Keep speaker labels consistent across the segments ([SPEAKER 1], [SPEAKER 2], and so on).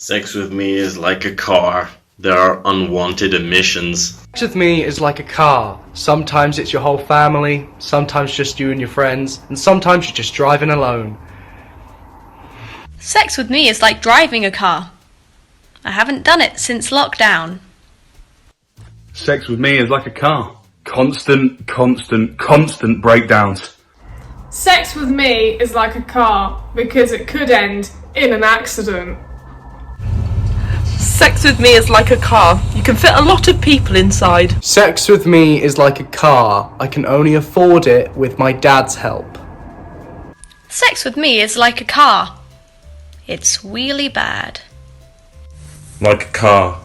[SPEAKER 1] Sex with me is like a car. There are unwanted emissions.
[SPEAKER 2] Sex with me is like a car. Sometimes it's your whole family, sometimes just you and your friends, and sometimes you're just driving alone.
[SPEAKER 3] Sex with me is like driving a car. I haven't done it since lockdown.
[SPEAKER 4] Sex with me is like a car. Constant breakdowns.
[SPEAKER 5] Sex with me is like a car because it could end in an accident.
[SPEAKER 6] Sex with me is like a car. You can fit a lot of people inside.
[SPEAKER 2] Sex with me is like a car. I can only afford it with my dad's help.
[SPEAKER 3] Sex with me is like a car. It's really bad.
[SPEAKER 7] Like a car.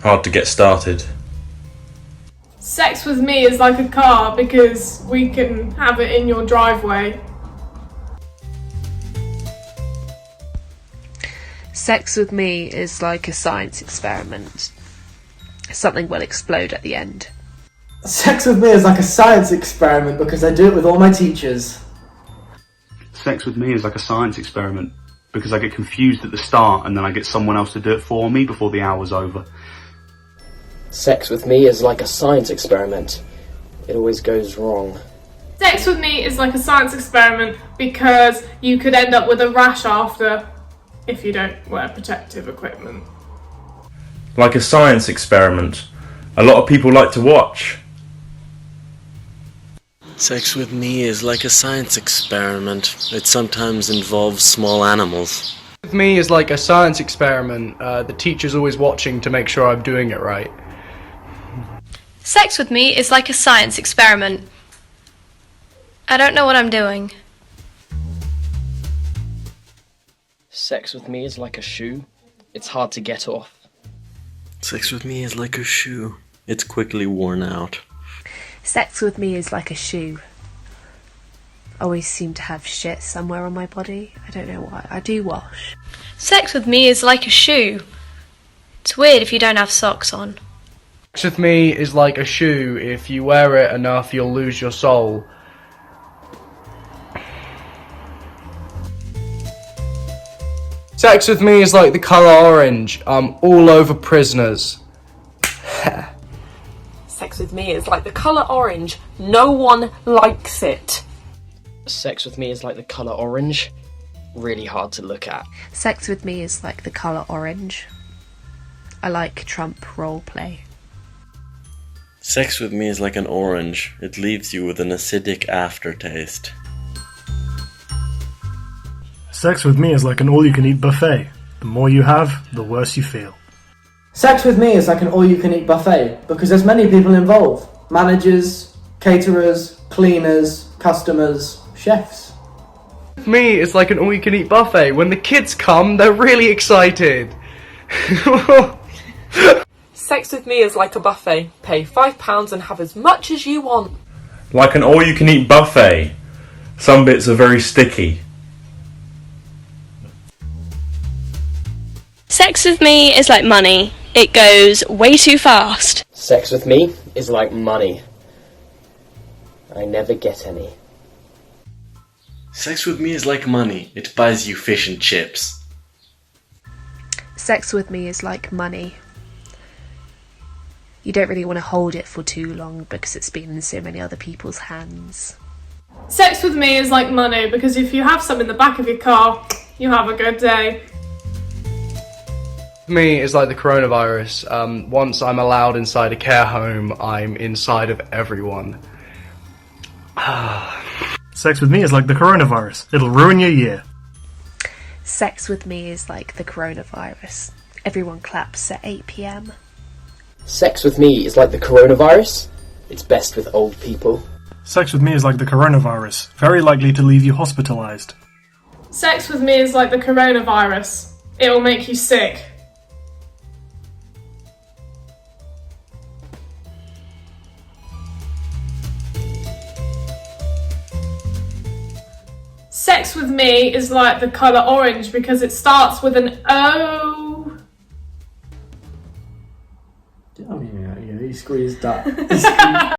[SPEAKER 7] Hard to get started.
[SPEAKER 5] Sex with me is like a car because we can have it in your driveway.
[SPEAKER 6] Sex with me is like a science experiment. Something will explode at the end.
[SPEAKER 8] Sex with me is like a science experiment because I do it with all my teachers.
[SPEAKER 4] Sex with me is like a science experiment because I get confused at the start and then I get someone else to do it for me before the hour's over.
[SPEAKER 9] Sex with me is like a science experiment. It always goes wrong.
[SPEAKER 5] Sex with me is like a science experiment because you could end up with a rash after if you don't wear protective equipment.
[SPEAKER 7] Like a science experiment. A lot of people like to watch.
[SPEAKER 1] Sex with me is like a science experiment. It sometimes involves small animals.
[SPEAKER 2] With me is like a science experiment. The teacher's always watching to make sure I'm doing it right.
[SPEAKER 3] Sex with me is like a science experiment. I don't know what I'm doing.
[SPEAKER 9] Sex with me is like a shoe. It's hard to get off.
[SPEAKER 1] Sex with me is like a shoe. It's quickly worn out.
[SPEAKER 6] Sex with me is like a shoe. I always seem to have shit somewhere on my body. I don't know why. I do wash.
[SPEAKER 3] Sex with me is like a shoe. It's weird if you don't have socks on.
[SPEAKER 2] Sex with me is like a shoe. If you wear it enough, you'll lose your soul. Sex with me is like the colour orange. I'm all over prisoners.
[SPEAKER 6] Sex with me is like the colour orange. No one likes it.
[SPEAKER 9] Sex with me is like the colour orange. Really hard to look at.
[SPEAKER 6] Sex with me is like the colour orange. I like Trump roleplay.
[SPEAKER 1] Sex with me is like an orange. It leaves you with an acidic aftertaste.
[SPEAKER 10] Sex with me is like an all-you-can-eat buffet. The more you have, the worse you feel.
[SPEAKER 8] Sex with me is like an all-you-can-eat buffet because there's many people involved. Managers, caterers, cleaners, customers, chefs.
[SPEAKER 2] With me is like an all-you-can-eat buffet. When the kids come, they're really excited.
[SPEAKER 6] Sex with me is like a buffet. Pay £5 and have as much as you want.
[SPEAKER 7] Like an all-you-can-eat buffet. Some bits are very sticky.
[SPEAKER 3] Sex with me is like money. It goes way too fast.
[SPEAKER 9] Sex with me is like money. I never get any.
[SPEAKER 1] Sex with me is like money. It buys you fish and chips.
[SPEAKER 6] Sex with me is like money. You don't really want to hold it for too long because it's been in so many other people's hands.
[SPEAKER 5] Sex with me is like money because if you have some in the back of your car, you have a good day.
[SPEAKER 2] Me is like the coronavirus. Once I'm allowed inside a care home, I'm inside of everyone.
[SPEAKER 10] Sex with me is like the coronavirus. It'll ruin your year.
[SPEAKER 6] Sex with me is like the coronavirus. Everyone claps at 8 p.m.
[SPEAKER 9] Sex with me is like the coronavirus. It's best with old people.
[SPEAKER 10] Sex with me is like the coronavirus. Very likely to leave you hospitalized.
[SPEAKER 5] Sex with me is like the coronavirus. It will make you sick. Sex with me is like the colour orange because it starts with an O.
[SPEAKER 8] Oh yeah, he squeezed that.